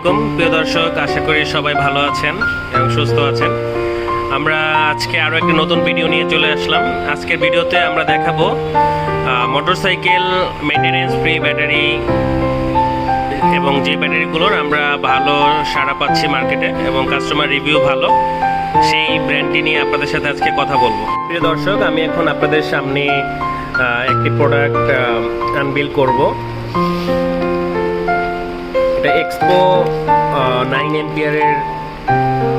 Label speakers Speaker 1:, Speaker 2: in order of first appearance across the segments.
Speaker 1: আলাইকুম প্রিয় দর্শক, আশা করি সবাই ভালো আছেন এবং সুস্থ আছেন। আমরা আজকে আরও একটি নতুন ভিডিও নিয়ে চলে আসলাম। আজকের ভিডিওতে আমরা দেখাবো মোটরসাইকেল মেইনটেনেন্স ফ্রি ব্যাটারি এবং যে ব্যাটারিগুলোর আমরা ভালো সাড়া পাচ্ছি মার্কেটে এবং কাস্টমার রিভিউ ভালো, সেই ব্র্যান্ডটি নিয়ে আপনাদের সাথে আজকে কথা বলবো। প্রিয় দর্শক, আমি এখন আপনাদের সামনে একটি প্রোডাক্ট আনবিল করব। এটা এক্সপো 9 এম্পিয়ারের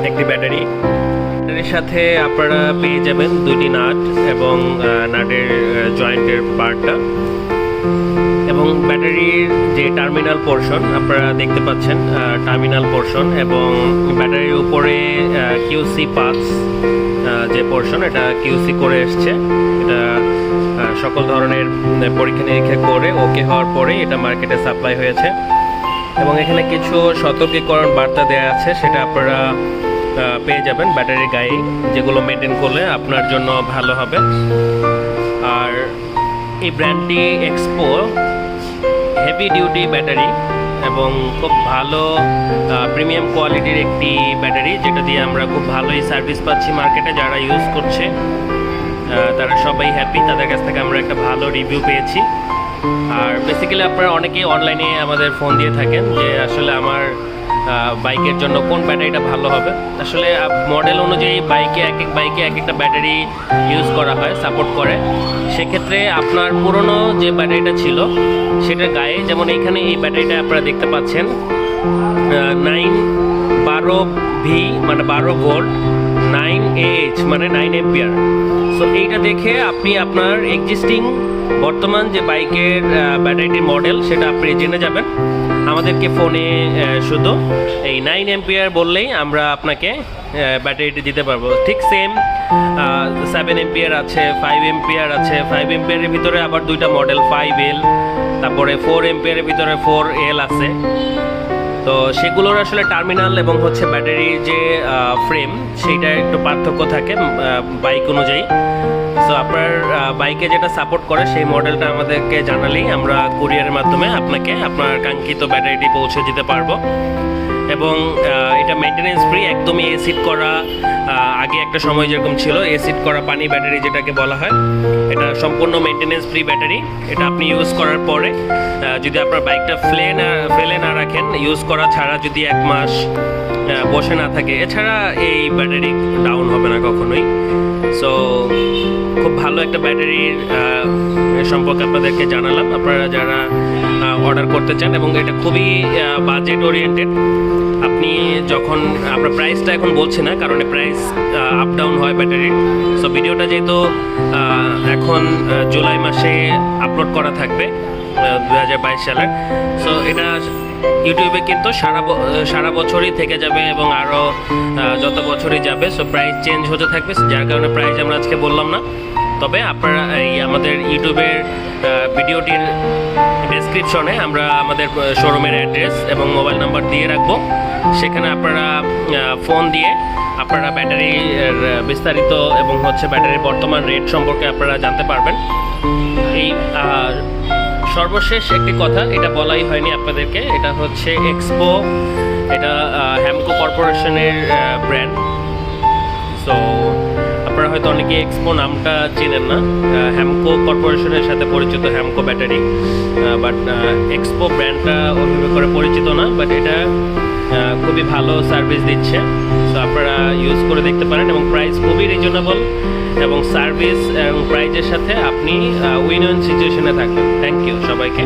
Speaker 1: একটি ব্যাটারি। ব্যাটারির সাথে আপনারা পেয়ে যাবেন দুইটি নাট এবং নাটের জয়েন্টের পার্টটা, এবং ব্যাটারির যে টার্মিনাল পোর্শন আপনারা দেখতে পাচ্ছেন, টার্মিনাল পোর্শন, এবং ব্যাটারির উপরে কিউসি পাস যে পোর্শন, এটা কিউসি করে এসছে। এটা সকল ধরনের পরীক্ষা নিরীক্ষা করে ওকে হওয়ার পরে এটা মার্কেটে সাপ্লাই হয়েছে, এবং এখানে কিছু সতর্কীকরণ বার্তা দেওয়া আছে, সেটা আপনারা পেয়ে যাবেন ব্যাটারির গায়ে, যেগুলো মেনটেন করলে আপনার জন্য ভালো হবে। আর এই ব্র্যান্ডটি এক্সপো হেভি ডিউটি ব্যাটারি এবং খুব ভালো প্রিমিয়াম কোয়ালিটির একটি ব্যাটারি, যেটা দিয়ে আমরা খুব ভালোই সার্ভিস পাচ্ছি মার্কেটে। যারা ইউজ করছে তারা সবাই হ্যাপি, তাদের কাছ থেকে আমরা একটা ভালো রিভিউ পেয়েছি। আর বেসিক্যালি আপনারা অনেকেই অনলাইনে আমাদের ফোন দিয়ে থাকেন যে আসলে আমার বাইকের জন্য কোন ব্যাটারিটা ভালো হবে। আসলে মডেল অনুযায়ী বাইকে এক একটা ব্যাটারি ইউজ করা হয়, সাপোর্ট করে। সেক্ষেত্রে আপনার পুরনো যে ব্যাটারিটা ছিল সেটার গায়ে, যেমন এখানে এই ব্যাটারিটা আপনারা দেখতে পাচ্ছেন 912V মানে 12 ভোল্ট, 9AH মানে 9 এম্পিয়ার। সো এইটা দেখে আপনি আপনার এক্সিস্টিং বর্তমান যে বাইকের ব্যাটারিটির মডেল সেটা আপনি জেনে যাবেন। আমাদেরকে ফোনে শুধু এই 9 এম্পিয়ার বললেই আমরা আপনাকে ব্যাটারিটি দিতে পারবো। ঠিক সেম 7 এম্পিয়ার আছে, 5 এম্পিয়ার আছে। 5 এম্পিয়ারের ভিতরে আবার দুইটা মডেল, 5L, তারপরে 4 এম্পিয়ারের ভিতরে 4L আছে। তো সেগুলোর আসলে টার্মিনাল এবং হচ্ছে ব্যাটারির যে ফ্রেম, সেইটা একটু পার্থক্য থাকে বাইক অনুযায়ী। সো আপনার বাইকে যেটা সাপোর্ট করে সেই মডেলটা আমাদেরকে জানালেই আমরা কুরিয়ারের মাধ্যমে আপনাকে আপনার কাঙ্ক্ষিত ব্যাটারিটি পৌঁছে দিতে পারবো। এবং এটা মেনটেনেন্স ফ্রি, একদমই এসিড করা, আগে একটা সময় যেরকম ছিল এসিড করা পানি ব্যাটারি যেটাকে বলা হয়, এটা সম্পূর্ণ মেনটেনেন্স ফ্রি ব্যাটারি। এটা আপনি ইউজ করার পরে যদি আপনার বাইকটা ফেলে না রাখেন, ইউজ করা ছাড়া যদি 1 মাস বসে না থাকে, এছাড়া এই ব্যাটারি ডাউন হবে না কখনোই। সো খুব ভালো একটা ব্যাটারির সম্পর্কে আপনাদেরকে জানালাম। আপনারা যারা অর্ডার করতে চান, এবং এটা খুবই বাজেট ওরিয়েন্টেড। আপনি যখন আমরা প্রাইসটা এখন বলছি না, কারণ প্রাইস আপ ডাউন হয় ব্যাটারির। সো ভিডিওটা যেহেতু এখন জুলাই মাসে আপলোড করা থাকবে 2022 সালের, সো এটা ইউটিউবে কিন্তু সারা বছরই থেকে যাবে এবং আরও যত বছরই যাবে। সো প্রাইস চেঞ্জ হতে থাকবে, যার কারণে প্রাইস আমরা আজকে বললাম না। তবে আপনারা এই আমাদের ইউটিউবের ভিডিওটির ডেসক্রিপশনে আমরা আমাদের শোরুমের অ্যাড্রেস এবং মোবাইল নাম্বার দিয়ে রাখবো। সেখানে আপনারা ফোন দিয়ে আপনারা ব্যাটারির বিস্তারিত এবং হচ্ছে ব্যাটারির বর্তমান রেট সম্পর্কে আপনারা জানতে পারবেন। এই সর্বশেষ একটি কথা, এটা বলাই হয়নি আপনাদেরকে, এটা হচ্ছে এক্সপো, এটা হ্যামকো কর্পোরেশনের ব্র্যান্ড। সো আপনারা হয়তো অনেকে এক্সপো নামটা চেনেন না, হ্যামকো কর্পোরেশনের সাথে পরিচিত হ্যামকো ব্যাটারি, বাট এক্সপো ব্র্যান্ডটা ওইভাবে করে পরিচিত না, বাট এটা খুবই ভালো সার্ভিস দিচ্ছে। সো আপনারা ইউজ করে দেখতে পারেন, এবং প্রাইস খুবই রিজনেবল, এবং সার্ভিস এবং প্রাইজের সাথে আপনি উইন উইন সিচুয়েশনে থাকবেন। থ্যাংক ইউ সবাইকে।